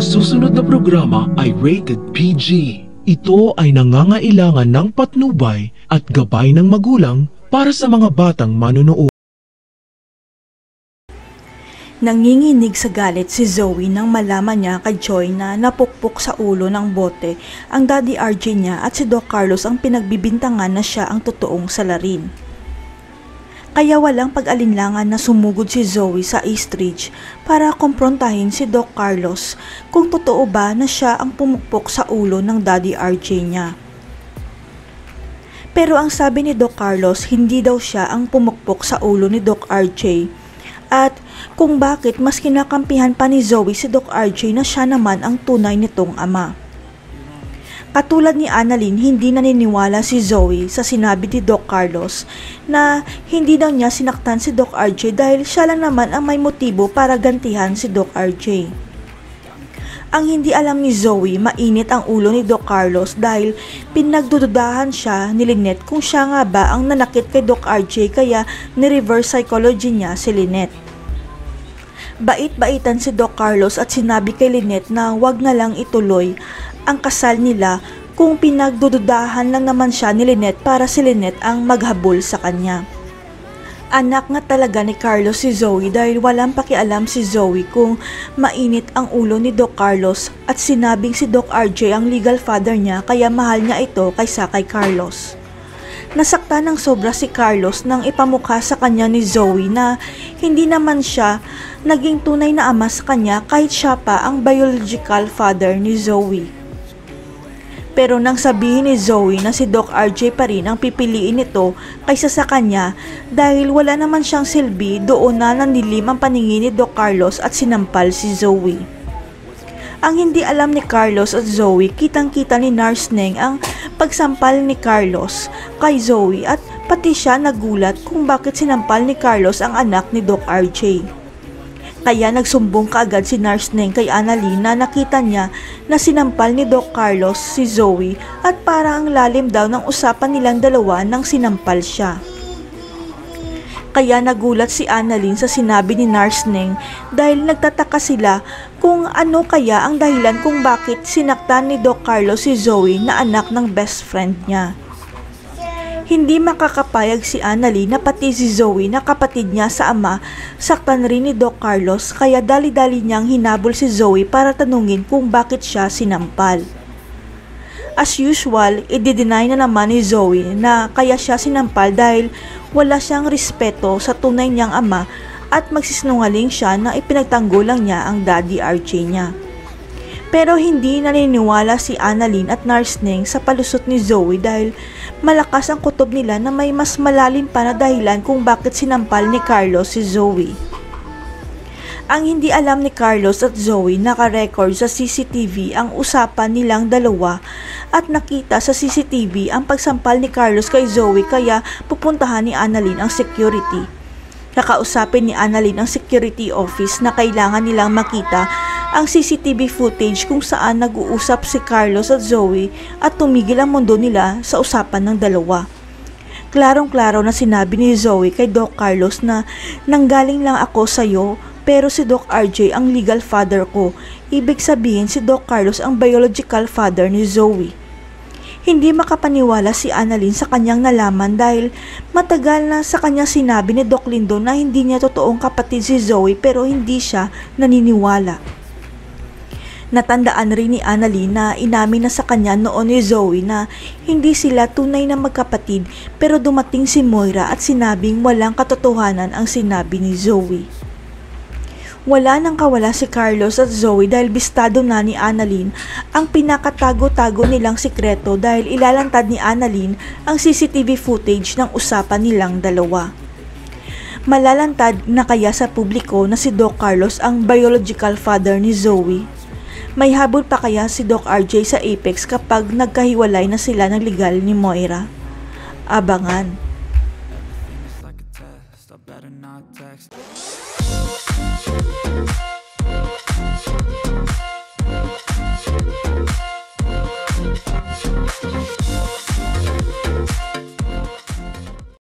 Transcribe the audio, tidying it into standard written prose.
Ang susunod na programa ay rated PG. Ito ay nangangailangan ng patnubay at gabay ng magulang para sa mga batang manunood. Nanginginig sa galit si Zoe nang malaman niya kay Joy na napukpok sa ulo ng bote ang Daddy RJ niya at si Doc Carlos ang pinagbibintangan na siya ang totoong salarin. Kaya walang pag-alinlangan na sumugod si Zoe sa East Ridge para kumprontahin si Doc Carlos kung totoo ba na siya ang pumukpok sa ulo ng Daddy RJ niya. Pero ang sabi ni Doc Carlos, hindi daw siya ang pumukpok sa ulo ni Doc RJ at kung bakit mas kinakampihan pa ni Zoe si Doc RJ na siya naman ang tunay nitong ama. Katulad ni Annalyn, hindi naniniwala si Zoe sa sinabi ni Doc Carlos na hindi daw niya sinaktan si Doc RJ dahil siya lang naman ang may motibo para gantihan si Doc RJ. Ang hindi alam ni Zoe, mainit ang ulo ni Doc Carlos dahil pinagdududahan siya ni Lynette kung siya nga ba ang nanakit kay Doc RJ kaya ni-reverse psychology niya si Lynette. Bait-baitan si Doc Carlos at sinabi kay Lynette na wag na lang ituloy ang kasal nila kung pinagdududahan lang naman siya ni Lynette para si Lynette ang maghabol sa kanya. Anak nga talaga ni Carlos si Zoe dahil walang pakialam si Zoe kung mainit ang ulo ni Doc Carlos at sinabing si Doc RJ ang legal father niya kaya mahal niya ito kaysa kay Carlos. Nasaktan ng sobra si Carlos nang ipamukha sa kanya ni Zoe na hindi naman siya naging tunay na ama sa kanya kahit siya pa ang biological father ni Zoe. Pero nang sabihin ni Zoe na si Doc RJ pa rin ang pipiliin nito kaysa sa kanya dahil wala naman siyang silbi, doon na nandilim ang paningin ni Doc Carlos at sinampal si Zoe. Ang hindi alam ni Carlos at Zoe, kitang-kita ni Nurse Neng ang pagsampal ni Carlos kay Zoe at pati siya nagulat kung bakit sinampal ni Carlos ang anak ni Doc RJ. Kaya nagsumbong kaagad si Nurse Neng kay Annalyn na nakita niya na sinampal ni Doc Carlos si Zoe at parang ang lalim daw ng usapan nilang dalawa nang sinampal siya. Kaya nagulat si Annalyn sa sinabi ni Nurse Neng dahil nagtataka sila kung ano kaya ang dahilan kung bakit sinaktan ni Doc Carlos si Zoe na anak ng best friend niya. Hindi makakapayag si Annalyn na pati si Zoe na kapatid niya sa ama saktan rin ni Doc Carlos kaya dali-dali niyang hinabol si Zoe para tanungin kung bakit siya sinampal. As usual, i-deny na naman ni Zoe na kaya siya sinampal dahil wala siyang respeto sa tunay niyang ama at magsisinungaling siya na ipinagtanggol lang niya ang Daddy RJ niya. Pero hindi naniniwala si Annalyn at Nurse Neng sa palusot ni Zoe dahil malakas ang kutob nila na may mas malalim pa na dahilan kung bakit sinampal ni Carlos si Zoe. Ang hindi alam ni Carlos at Zoe, naka-record sa CCTV ang usapan nilang dalawa at nakita sa CCTV ang pagsampal ni Carlos kay Zoe kaya pupuntahan ni Annalyn ang security. Kakausapin ni Annalyn ang security office na kailangan nilang makita ang CCTV footage kung saan nag-uusap si Carlos at Zoe at tumigil ang mundo nila sa usapan ng dalawa. Klarong-klaro na sinabi ni Zoe kay Doc Carlos na nanggaling lang ako sa'yo pero si Doc RJ ang legal father ko. Ibig sabihin si Doc Carlos ang biological father ni Zoe. Hindi makapaniwala si Annalyn sa kanyang nalaman dahil matagal na sa kanya sinabi ni Doc Lindo na hindi niya totoong kapatid si Zoe pero hindi siya naniniwala. Natandaan rin ni Annalyn na inamin na sa kanya noon ni Zoe na hindi sila tunay na magkapatid pero dumating si Moira at sinabing walang katotohanan ang sinabi ni Zoe. Wala nang kawala si Carlos at Zoe dahil bistado na ni Annalyn ang pinakatago-tago nilang sikreto dahil ilalantad ni Annalyn ang CCTV footage ng usapan nilang dalawa. Malalantad na kaya sa publiko na si Doc Carlos ang biological father ni Zoe? May habol pa kaya si Doc RJ sa Apex kapag nagkahiwalay na sila ng legal ni Moira? Abangan.